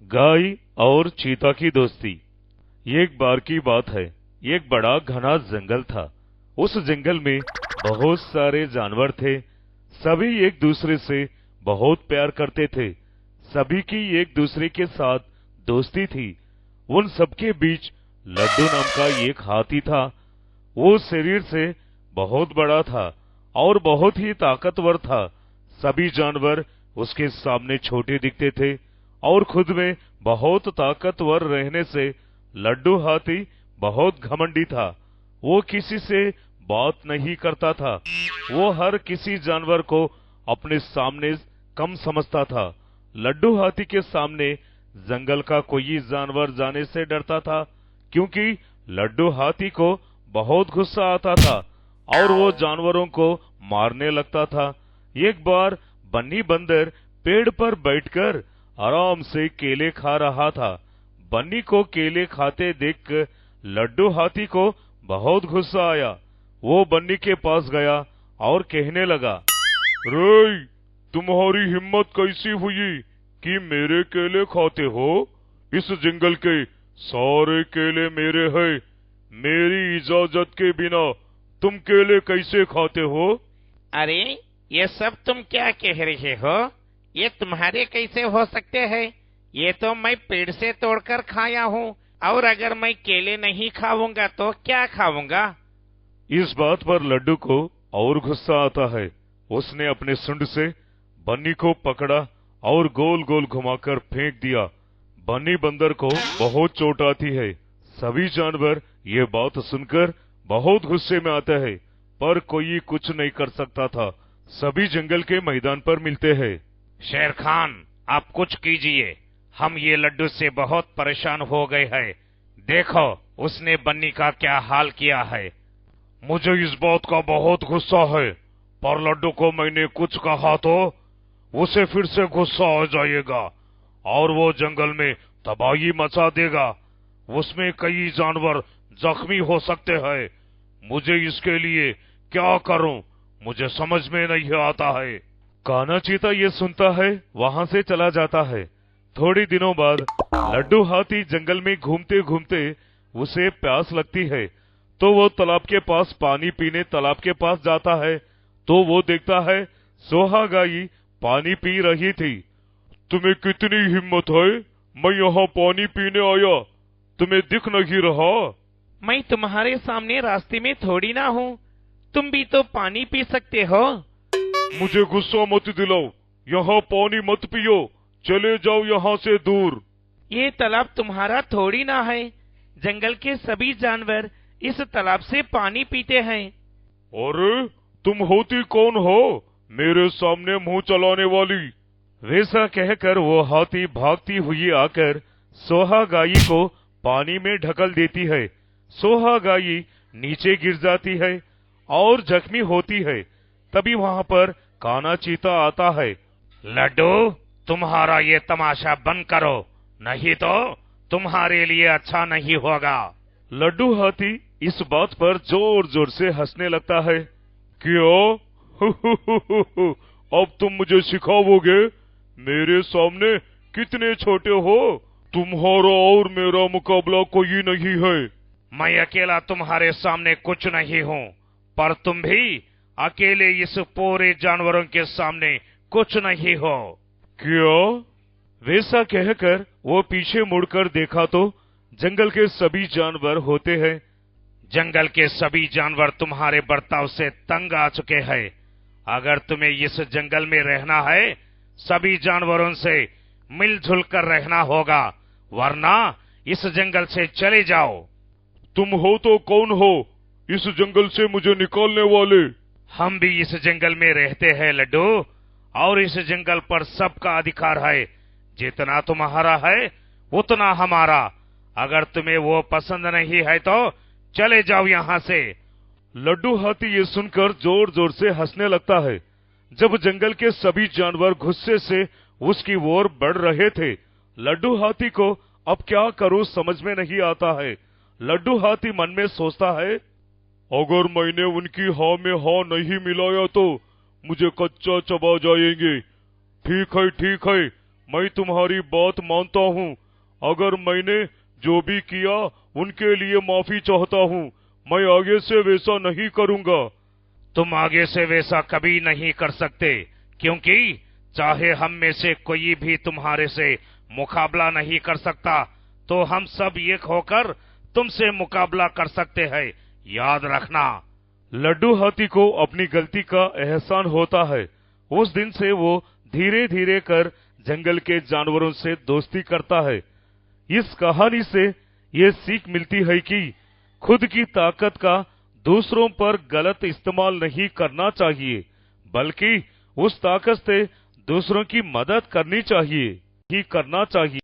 गाय और चीता की दोस्ती। एक बार की बात है, एक बड़ा घना जंगल था। उस जंगल में बहुत सारे जानवर थे। सभी एक दूसरे से बहुत प्यार करते थे। सभी की एक दूसरे के साथ दोस्ती थी। उन सबके बीच लड्डू नाम का एक हाथी था। वो शरीर से बहुत बड़ा था और बहुत ही ताकतवर था। सभी जानवर उसके सामने छोटे दिखते थे और खुद में बहुत ताकतवर रहने से लड्डू हाथी बहुत घमंडी था। वो किसी से बात नहीं करता था। वो हर किसी जानवर को अपने सामने कम समझता था। लड्डू हाथी के सामने जंगल का कोई जानवर जाने से डरता था, क्योंकि लड्डू हाथी को बहुत गुस्सा आता था और वो जानवरों को मारने लगता था। एक बार बन्नी बंदर पेड़ पर बैठकर आराम से केले खा रहा था। बन्नी को केले खाते देखकर लड्डू हाथी को बहुत गुस्सा आया। वो बन्नी के पास गया और कहने लगा, रे, तुम्हारी हिम्मत कैसी हुई कि मेरे केले खाते हो? इस जंगल के सारे केले मेरे हैं। मेरी इजाजत के बिना तुम केले कैसे खाते हो? अरे, ये सब तुम क्या कह रहे हो? ये तुम्हारे कैसे हो सकते हैं? ये तो मैं पेड़ से तोड़कर खाया हूँ, और अगर मैं केले नहीं खाऊंगा तो क्या खाऊंगा? इस बात पर लड्डू को और गुस्सा आता है। उसने अपने सुंड से बन्नी को पकड़ा और गोल गोल घुमाकर फेंक दिया। बन्नी बंदर को बहुत चोट आती है। सभी जानवर ये बात सुनकर बहुत गुस्से में आते हैं, पर कोई कुछ नहीं कर सकता था। सभी जंगल के मैदान पर मिलते हैं। शेर खान, आप कुछ कीजिए। हम ये लड्डू से बहुत परेशान हो गए हैं। देखो, उसने बन्नी का क्या हाल किया है। मुझे इस बात का बहुत गुस्सा है, पर लड्डू को मैंने कुछ कहा तो उसे फिर से गुस्सा आ जाएगा और वो जंगल में तबाही मचा देगा। उसमें कई जानवर जख्मी हो सकते हैं। मुझे इसके लिए क्या करूं, मुझे समझ में नहीं आता है। काना चीता ये सुनता है, वहां से चला जाता है। थोड़ी दिनों बाद लड्डू हाथी जंगल में घूमते घूमते उसे प्यास लगती है, तो वो तालाब के पास पानी पीने तालाब के पास जाता है। तो वो देखता है सोहा गाई पानी पी रही थी। तुम्हें कितनी हिम्मत है? मैं यहाँ पानी पीने आया, तुम्हें दिख नहीं रहा? मैं तुम्हारे सामने रास्ते में थोड़ी ना हूँ, तुम भी तो पानी पी सकते हो। मुझे गुस्सा मत दिलाओ, यहाँ पानी मत पियो, चले जाओ यहाँ से दूर। ये तालाब तुम्हारा थोड़ी ना है। जंगल के सभी जानवर इस तालाब से पानी पीते हैं। अरे, तुम होती कौन हो मेरे सामने मुंह चलाने वाली? वैसा कहकर वो हाथी भागती हुई आकर सोहा गाई को पानी में ढकल देती है। सोहा गाई नीचे गिर जाती है और जख्मी होती है। तभी वहाँ पर काना चीता आता है। लड्डू, तुम्हारा ये तमाशा बंद करो, नहीं तो तुम्हारे लिए अच्छा नहीं होगा। लड्डू हाथी इस बात पर जोर जोर से हंसने लगता है। क्यों? अब तुम मुझे सिखाओगे? मेरे सामने कितने छोटे हो? तुम्हारा और मेरा मुकाबला कोई नहीं है। मैं अकेला तुम्हारे सामने कुछ नहीं हूँ, पर तुम भी अकेले इस पूरे जानवरों के सामने कुछ नहीं हो। क्या? वैसा कहकर वो पीछे मुड़कर देखा तो जंगल के सभी जानवर होते हैं। जंगल के सभी जानवर तुम्हारे बर्ताव से तंग आ चुके हैं। अगर तुम्हें इस जंगल में रहना है, सभी जानवरों से मिलजुल कर रहना होगा, वरना इस जंगल से चले जाओ। तुम हो तो कौन हो इस जंगल से मुझे निकालने वाले? हम भी इस जंगल में रहते हैं लड्डू, और इस जंगल पर सबका अधिकार है। जितना तुम्हारा है उतना हमारा। अगर तुम्हें वो पसंद नहीं है तो चले जाओ यहाँ से। लड्डू हाथी ये सुनकर जोर जोर से हंसने लगता है। जब जंगल के सभी जानवर गुस्से से उसकी ओर बढ़ रहे थे, लड्डू हाथी को अब क्या करूं समझ में नहीं आता है। लड्डू हाथी मन में सोचता है, अगर मैंने उनकी हाँ में हाँ नहीं मिलाया तो मुझे कच्चा चबा जाएंगे। ठीक है, मैं तुम्हारी बात मानता हूँ। अगर मैंने जो भी किया उनके लिए माफी चाहता हूँ। मैं आगे से वैसा नहीं करूँगा। तुम आगे से वैसा कभी नहीं कर सकते, क्योंकि चाहे हम में से कोई भी तुम्हारे से मुकाबला नहीं कर सकता, तो हम सब एक होकर तुमसे मुकाबला कर सकते हैं, याद रखना। लड्डू हाथी को अपनी गलती का एहसान होता है। उस दिन से वो धीरे धीरे कर जंगल के जानवरों से दोस्ती करता है। इस कहानी से ये सीख मिलती है कि खुद की ताकत का दूसरों पर गलत इस्तेमाल नहीं करना चाहिए, बल्कि उस ताकत से दूसरों की मदद करनी चाहिए ही करना चाहिए।